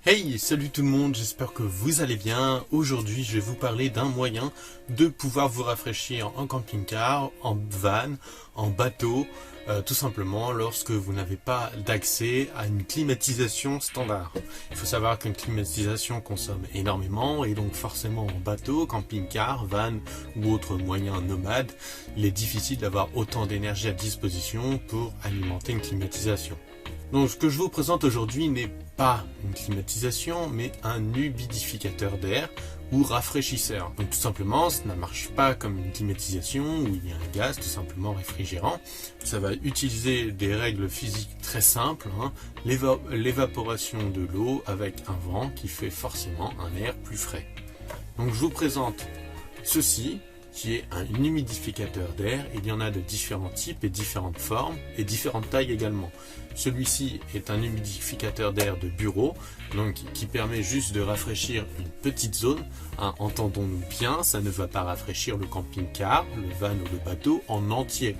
Hey, salut tout le monde, j'espère que vous allez bien. Aujourd'hui, je vais vous parler d'un moyen de pouvoir vous rafraîchir en camping-car, en van, en bateau, tout simplement lorsque vous n'avez pas d'accès à une climatisation standard. Il faut savoir qu'une climatisation consomme énormément et donc forcément en bateau, camping-car, van ou autre moyen nomade, il est difficile d'avoir autant d'énergie à disposition pour alimenter une climatisation. Donc ce que je vous présente aujourd'hui n'est pas une climatisation, mais un humidificateur d'air ou rafraîchisseur. Donc tout simplement, ça ne marche pas comme une climatisation où il y a un gaz tout simplement réfrigérant. Ça va utiliser des règles physiques très simples, l'évaporation de l'eau avec un vent qui fait forcément un air plus frais. Donc je vous présente ceci, qui est un humidificateur d'air. Il y en a de différents types et différentes formes et différentes tailles également. Celui-ci est un humidificateur d'air de bureau, donc qui permet juste de rafraîchir une petite zone. Entendons-nous bien, ça ne va pas rafraîchir le camping-car, le van ou le bateau en entier.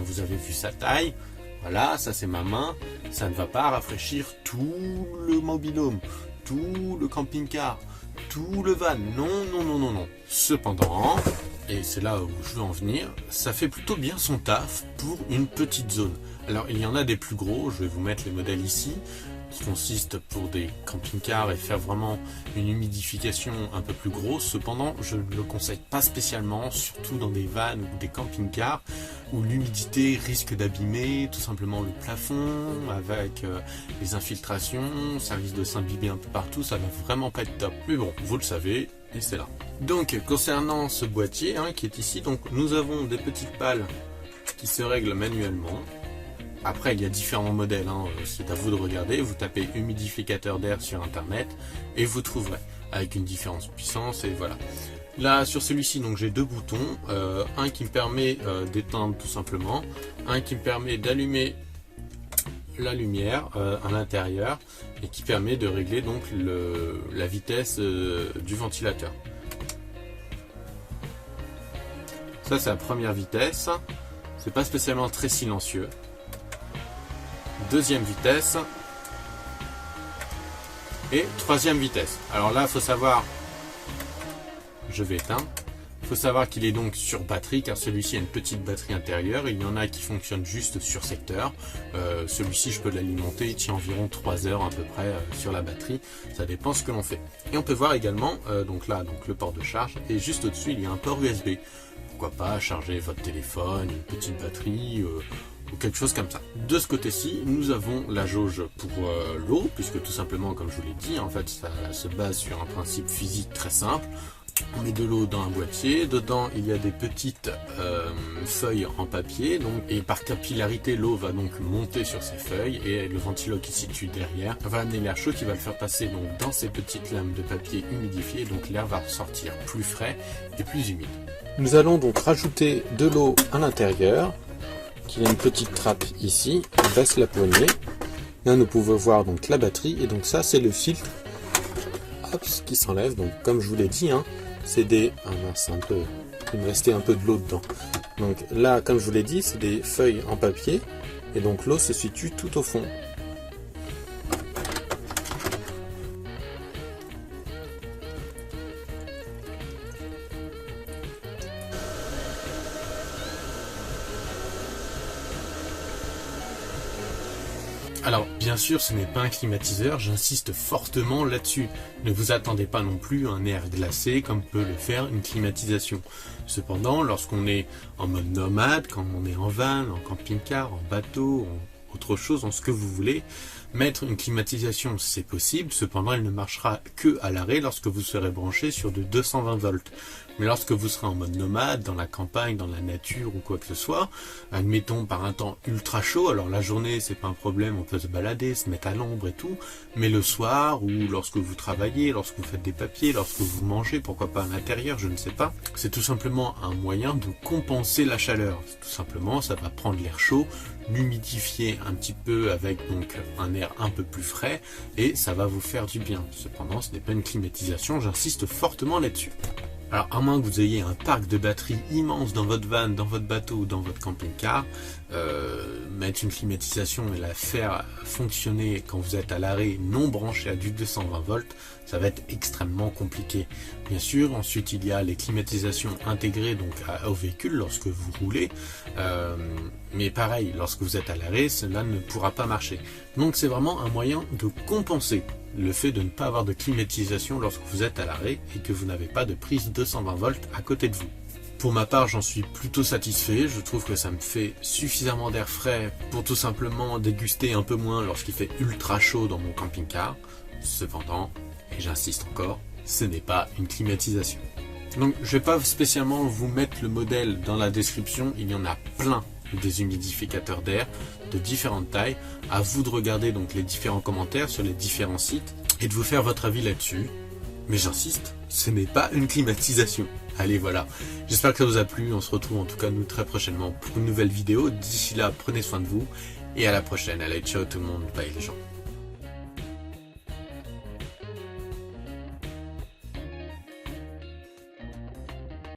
Vous avez vu sa taille, voilà, ça c'est ma main. Ça ne va pas rafraîchir tout le mobil-home, tout le camping-car, tout le van. Non. Cependant, et c'est là où je veux en venir, ça fait plutôt bien son taf pour une petite zone. Alors il y en a des plus gros, je vais vous mettre les modèles ici, qui consistent pour des camping-cars et faire vraiment une humidification un peu plus grosse. Cependant, je ne le conseille pas spécialement, surtout dans des vannes ou des camping-cars, où l'humidité risque d'abîmer tout simplement le plafond, avec les infiltrations, ça risque de s'imbiber un peu partout, ça va vraiment pas être top. Mais bon, vous le savez, et c'est là. Donc concernant ce boîtier qui est ici, donc nous avons des petites pales qui se règlent manuellement. Après il y a différents modèles, c'est à vous de regarder, vous tapez humidificateur d'air sur internet et vous trouverez avec une différence de puissance et voilà. Là sur celui-ci donc j'ai deux boutons, un qui me permet d'éteindre tout simplement, un qui me permet d'allumer la lumière à l'intérieur et qui permet de régler donc la vitesse du ventilateur. Ça c'est la première vitesse, c'est pas spécialement très silencieux. Deuxième vitesse et troisième vitesse. Alors là il faut savoir, je vais éteindre, il faut savoir qu'il est donc sur batterie car celui-ci a une petite batterie intérieure. Il y en a qui fonctionnent juste sur secteur. Celui-ci je peux l'alimenter, il tient environ 3 heures à peu près sur la batterie. Ça dépend ce que l'on fait. Et on peut voir également, donc le port de charge et juste au-dessus il y a un port USB. Pourquoi pas charger votre téléphone, une petite batterie ou quelque chose comme ça. De ce côté-ci, nous avons la jauge pour l'eau, puisque tout simplement, comme je vous l'ai dit, en fait, ça se base sur un principe physique très simple. On met de l'eau dans un boîtier, dedans il y a des petites feuilles en papier, et par capillarité l'eau va donc monter sur ces feuilles et le ventilo qui se situe derrière va amener l'air chaud qui va le faire passer donc dans ces petites lames de papier humidifiées, donc l'air va ressortir plus frais et plus humide. Nous allons donc rajouter de l'eau à l'intérieur, qui a une petite trappe ici, on baisse la poignée. Là nous pouvons voir donc la batterie et donc ça c'est le filtre qui s'enlève. Donc comme je vous l'ai dit, c'est des... il me restait un peu de l'eau dedans. Donc là comme je vous l'ai dit, c'est des feuilles en papier et donc l'eau se situe tout au fond. Alors bien sûr ce n'est pas un climatiseur, j'insiste fortement là-dessus. Ne vous attendez pas non plus à un air glacé comme peut le faire une climatisation. Cependant lorsqu'on est en mode nomade, quand on est en van, en camping-car, en bateau, en autre chose, en ce que vous voulez, mettre une climatisation c'est possible, cependant elle ne marchera que à l'arrêt lorsque vous serez branché sur de 220 volts. Mais lorsque vous serez en mode nomade, dans la campagne, dans la nature ou quoi que ce soit, admettons par un temps ultra chaud, alors la journée c'est pas un problème, on peut se balader, se mettre à l'ombre et tout, mais le soir ou lorsque vous travaillez, lorsque vous faites des papiers, lorsque vous mangez, pourquoi pas à l'intérieur, je ne sais pas, c'est tout simplement un moyen de compenser la chaleur. Tout simplement ça va prendre l'air chaud, l'humidifier un petit peu avec donc un air un peu plus frais et ça va vous faire du bien. Cependant ce n'est pas une climatisation, j'insiste fortement là-dessus. Alors à moins que vous ayez un parc de batterie immense dans votre van, dans votre bateau ou dans votre camping-car, mettre une climatisation et la faire fonctionner quand vous êtes à l'arrêt non branché à du 220 volts, ça va être extrêmement compliqué. Bien sûr, ensuite il y a les climatisations intégrées donc au véhicule lorsque vous roulez, mais pareil, lorsque vous êtes à l'arrêt, cela ne pourra pas marcher. Donc c'est vraiment un moyen de compenser le fait de ne pas avoir de climatisation lorsque vous êtes à l'arrêt et que vous n'avez pas de prise 220 volts à côté de vous. Pour ma part, j'en suis plutôt satisfait, je trouve que ça me fait suffisamment d'air frais pour tout simplement déguster un peu moins lorsqu'il fait ultra chaud dans mon camping-car. Cependant, et j'insiste encore, ce n'est pas une climatisation. Donc je ne vais pas spécialement vous mettre le modèle dans la description, il y en a plein des humidificateurs d'air de différentes tailles. À vous de regarder donc les différents commentaires sur les différents sites et de vous faire votre avis là-dessus. Mais j'insiste, ce n'est pas une climatisation. Allez voilà, j'espère que ça vous a plu, on se retrouve en tout cas nous très prochainement pour une nouvelle vidéo. D'ici là, prenez soin de vous et à la prochaine. Allez, ciao tout le monde, bye les gens.